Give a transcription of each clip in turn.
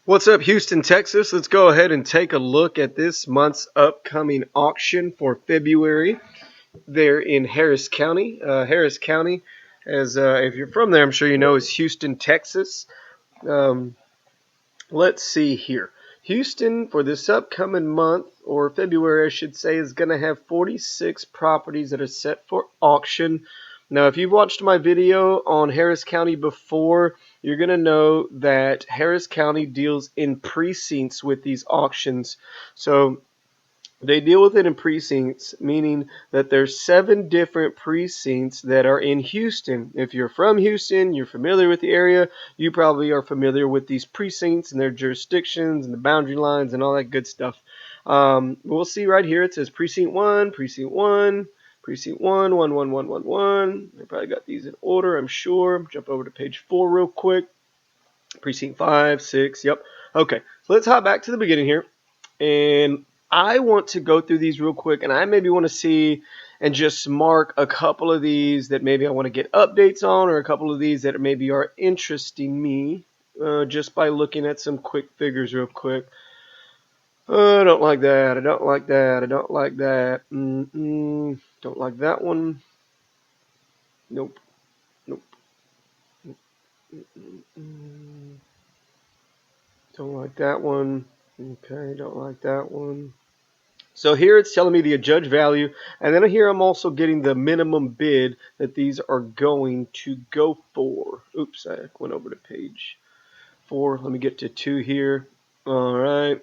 What's up, Houston, Texas? Let's go ahead and take a look at this month's upcoming auction for February. There in Harris County. Harris County, as if you're from there, I'm sure you know, is Houston, Texas. Um, let's see here. Houston, for this upcoming month, or February, I should say, is going to have 46 properties that are set for auction. Now, if you've watched my video on Harris County before, you're going to know that Harris County deals in precincts with these auctions. So they deal with it in precincts, meaning that there's 7 different precincts that are in Houston. If you're from Houston, you're familiar with the area, you probably are familiar with these precincts and their jurisdictions and the boundary lines and all that good stuff. We'll see right here it says Precinct 1, Precinct 1, Precinct 1, 1, 1, 1, 1, 1. I probably got these in order, I'm sure. Jump over to page 4 real quick. Precinct 5, 6, yep. Okay, so let's hop back to the beginning here. And I want to go through these real quick, and I maybe want to see and just mark a couple of these that maybe I want to get updates on, or a couple of these that maybe are interesting me just by looking at some quick figures real quick. I don't like that. I don't like that. I don't like that. Don't like that one. Nope. Nope. Don't like that one. Okay, don't like that one. So here it's telling me the adjudged value, and then here I'm also getting the minimum bid that these are going to go for. Oops, I went over to page 4. Let me get to 2 here. All right.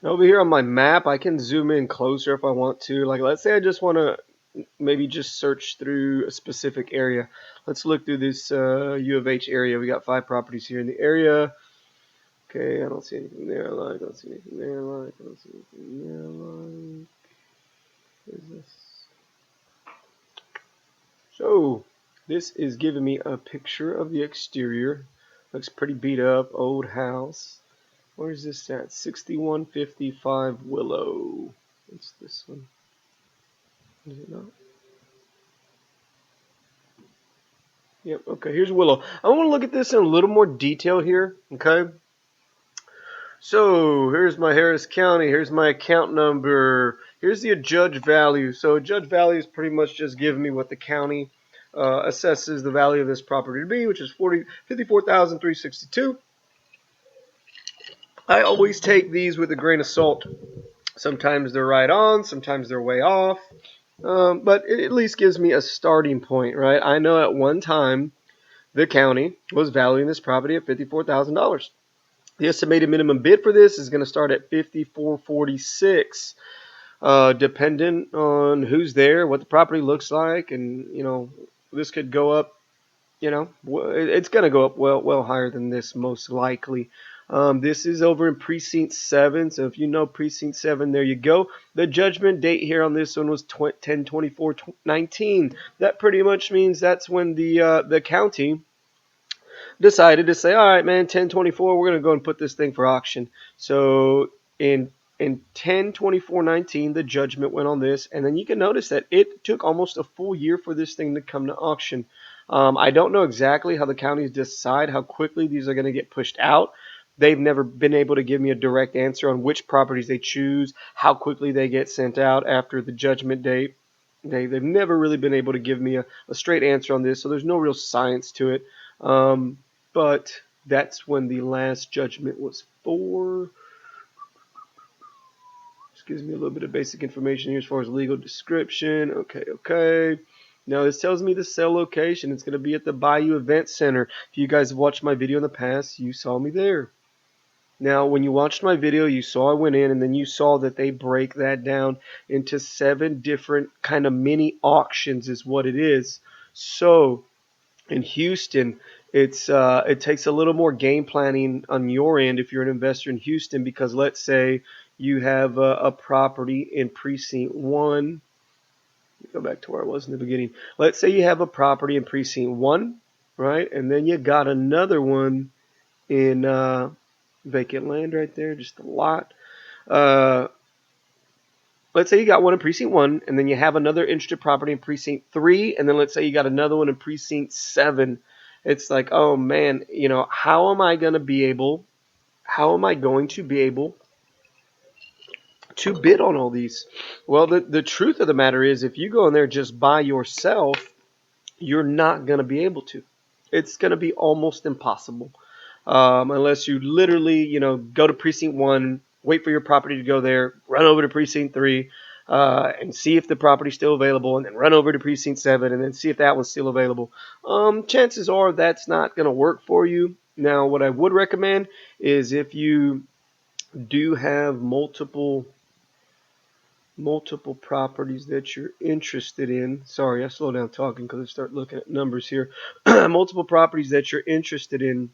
Over here on my map, I can zoom in closer if I want to. Like, let's say I just want to maybe just search through a specific area. Let's look through this U of H area. We got 5 properties here in the area. Okay, I don't see anything there I like. I don't see anything there I like. I don't see anything there I like. What is this? So, this is giving me a picture of the exterior. Looks pretty beat up, old house. Where's this at? 6155 Willow. What's this one? Is it not? Yep, okay, here's Willow. I want to look at this in a little more detail here, okay? So here's my Harris County. Here's my account number. Here's the adjudged value. So adjudged value is pretty much just giving me what the county assesses the value of this property to be, which is $54,362. I always take these with a grain of salt. Sometimes they're right on, sometimes they're way off. But it at least gives me a starting point, right? I know at one time the county was valuing this property at $54,000. The estimated minimum bid for this is going to start at $54.46, dependent on who's there, what the property looks like, and this could go up. It's going to go up well higher than this most likely. This is over in Precinct 7, so if you know Precinct 7, there you go. The judgment date here on this one was 10/24/19. That pretty much means that's when the county decided to say, all right, man, 10/24, we're going to go and put this thing for auction. So in 10/24/19, the judgment went on this, and then you can notice that it took almost a full year for this thing to come to auction. I don't know exactly how the counties decide how quickly these are going to get pushed out. They've never been able to give me a direct answer on which properties they choose, how quickly they get sent out after the judgment date. They've never really been able to give me a straight answer on this, so there's no real science to it. But that's when the last judgment was for. This gives me a little bit of basic information here as far as legal description. Okay. Now this tells me the sale location. It's going to be at the Bayou Event Center. If you guys have watched my video in the past, you saw me there. Now, when you watched my video, you saw I went in, and then you saw that they break that down into 7 different kind of mini auctions is what it is. So in Houston, it takes a little more game planning on your end if you're an investor in Houston, because let's say you have a property in Precinct 1. Let me go back to where I was in the beginning. Let's say you have a property in Precinct 1, right? And then you got another one in vacant land right there, just a lot. Let's say you got one in Precinct 1, and then you have another interested property in Precinct 3, and then let's say you got another one in Precinct 7. It's like, oh man, how am I going to be able to bid on all these? Well, the truth of the matter is, if you go in there just by yourself, you're not going to be able to. It's going to be almost impossible. Unless you literally, go to precinct 1, wait for your property to go there, run over to precinct 3, and see if the property's still available, and then run over to precinct 7, and then see if that one's still available. Chances are that's not going to work for you. Now, what I would recommend is if you do have multiple properties that you're interested in. Sorry, I slow down talking because I start looking at numbers here. Multiple properties that you're interested in.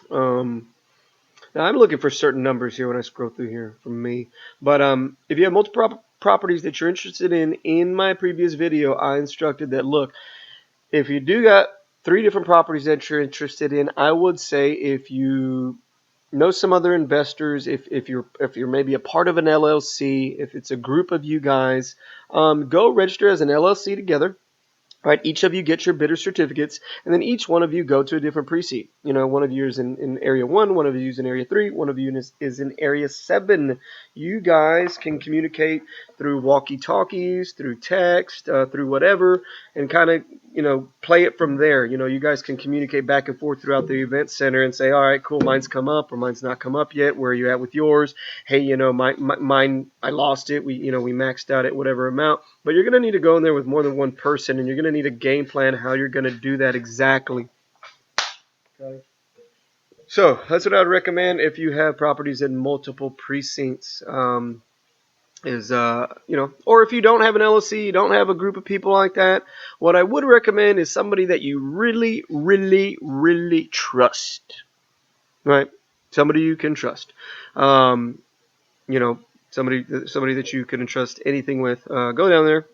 Now I'm looking for certain numbers here when I scroll through here from me. But if you have multiple properties that you're interested in my previous video, I instructed that, look, if you do got 3 different properties that you're interested in, I would say if you know some other investors, if you're maybe a part of an LLC, if it's a group of you guys, go register as an LLC together. Right, each of you get your bidder certificates, and then each one of you go to a different precinct. One of you is in area 1, one of you is in area 3, one of you is in area 7. You guys can communicate through walkie-talkies, through text, through whatever, and kind of, play it from there. You guys can communicate back and forth throughout the event center and say, all right, cool, mine's come up or mine's not come up yet. Where are you at with yours? Hey, mine, I lost it. We maxed out at whatever amount. But you're going to need to go in there with more than one person, and you're going to need a game plan how you're going to do that exactly. Okay. So that's what I would recommend if you have properties in multiple precincts. Or if you don't have an LLC, you don't have a group of people like that, what I would recommend is somebody that you really, really, really trust. Right? Somebody you can trust. Somebody that you can entrust anything with. Go down there.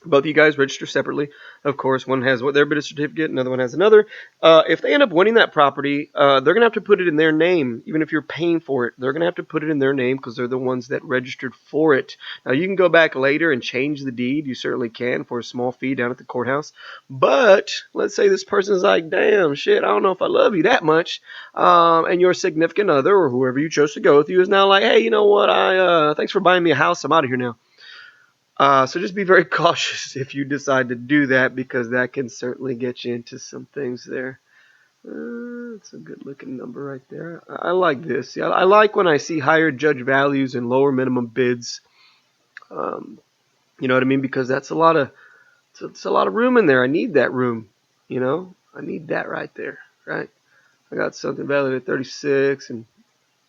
Both of you guys register separately. Of course, one has their bidder certificate, another one has another. If they end up winning that property, they're going to have to put it in their name. Even if you're paying for it, they're going to have to put it in their name because they're the ones that registered for it. Now, you can go back later and change the deed. You certainly can for a small fee down at the courthouse. But let's say this person's like, damn, shit, I don't know if I love you that much. And your significant other or whoever you chose to go with you is now like, hey, you know what? Thanks for buying me a house. I'm out of here now. So just be very cautious if you decide to do that, because that can certainly get you into some things there. It's a good looking number right there. I like this. Yeah, I like when I see higher judge values and lower minimum bids. You know what I mean? Because that's a lot of room in there. I need that room. I need that right there. Right? I got something valued at 36 and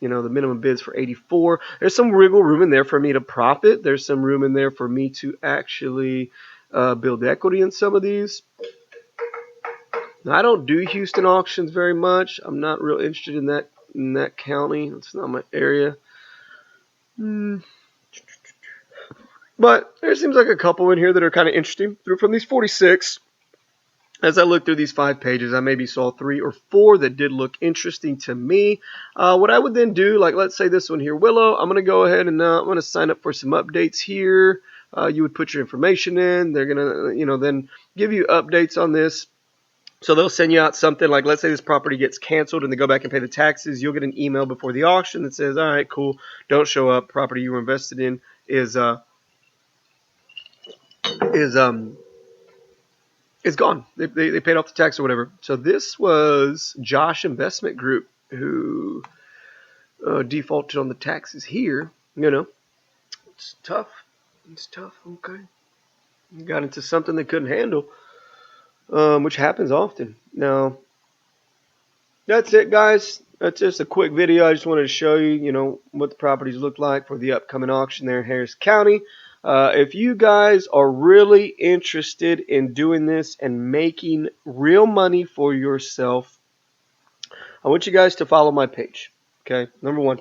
the minimum bids for 84. There's some wiggle room in there for me to profit. There's some room in there for me to actually build equity in some of these. Now, I don't do Houston auctions very much. I'm not real interested in that county. It's not my area. But there seems like a couple in here that are kind of interesting. From these 46, as I looked through these 5 pages, I maybe saw 3 or 4 that did look interesting to me. What I would then do, like let's say this one here, Willow, I'm going to go ahead and I'm going to sign up for some updates here. You would put your information in. They're going to, then give you updates on this. So they'll send you out something like, let's say this property gets canceled and they go back and pay the taxes. You'll get an email before the auction that says, all right, cool, don't show up. Property you were invested in is gone. They paid off the tax or whatever. So this was Josh Investment Group who defaulted on the taxes here. It's tough. Okay. Got into something they couldn't handle, which happens often. Now, that's it, guys. That's just a quick video. I just wanted to show you, what the properties look like for the upcoming auction there in Harris County. If you guys are really interested in doing this and making real money for yourself, I want you guys to follow my page. Okay, number 1,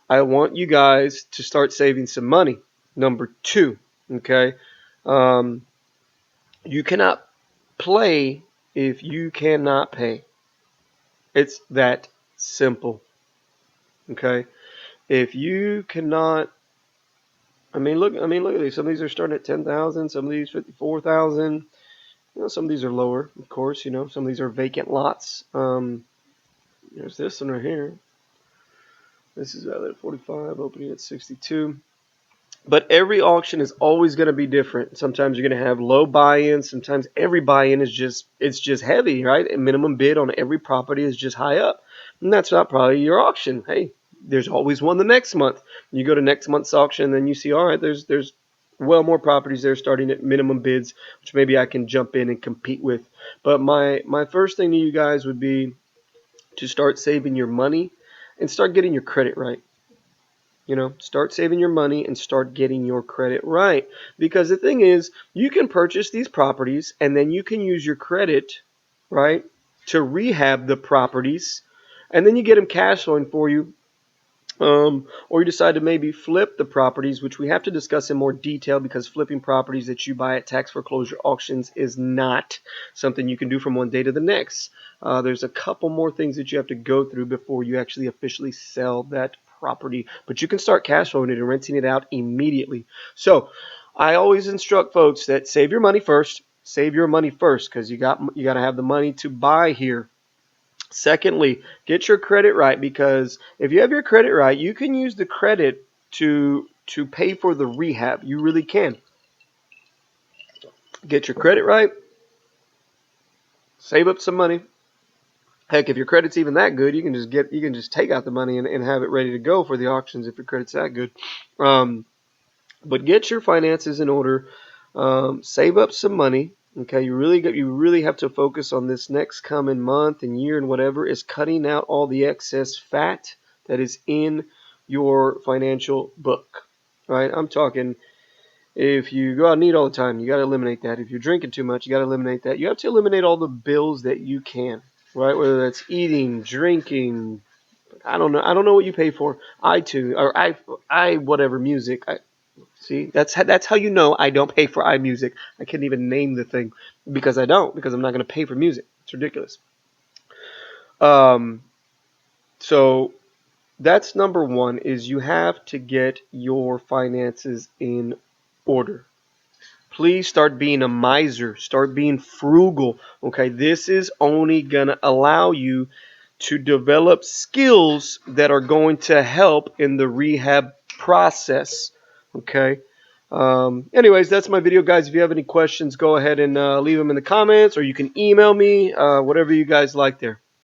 I want you guys to start saving some money. Number 2, okay, you cannot play if you cannot pay. It's that simple. Okay, if you cannot, look at these. Some of these are starting at 10,000. Some of these 54,000. Some of these are lower, of course. Some of these are vacant lots. There's this one right here. This is valued at 45, opening at 62. But every auction is always going to be different. Sometimes you're going to have low buy-in. Sometimes every buy-in is just heavy, right? And minimum bid on every property is just high up. And that's not probably your auction. Hey, there's always one the next month. You go to next month's auction, and then you see, all right, there's well more properties there starting at minimum bids, which maybe I can jump in and compete with. But my first thing to you guys would be to start saving your money and start getting your credit right. Start saving your money and start getting your credit right. Because the thing is, you can purchase these properties and then you can use your credit, right, to rehab the properties, and then you get them cash flowing for you. Or you decide to maybe flip the properties, which we have to discuss in more detail, because flipping properties that you buy at tax foreclosure auctions is not something you can do from one day to the next. There's a couple more things that you have to go through before you actually officially sell that property. But you can start cash flowing it and renting it out immediately. So I always instruct folks that save your money first. Save your money first, because you got to have the money to buy here. Secondly, get your credit right, because if you have your credit right, you can use the credit to pay for the rehab. You really can. Get your credit right, save up some money. Heck, if your credit's even that good, you can just take out the money and have it ready to go for the auctions if your credit's that good. But get your finances in order. Save up some money. Okay, you really have to focus on this next coming month and year and whatever, is cutting out all the excess fat that is in your financial book. Right? I'm talking, if you go out and eat all the time, you got to eliminate that. If you're drinking too much, you got to eliminate that. You have to eliminate all the bills that you can. Right? Whether that's eating, drinking, I don't know what you pay for. iTunes or I whatever music. See, that's how you know I don't pay for iMusic. I couldn't even name the thing because I'm not going to pay for music. It's ridiculous. So that's number one, is you have to get your finances in order. Please start being a miser. Start being frugal. Okay, this is only going to allow you to develop skills that are going to help in the rehab process. Okay. Anyways, that's my video, guys. If you have any questions, go ahead and leave them in the comments, or you can email me, whatever you guys like there.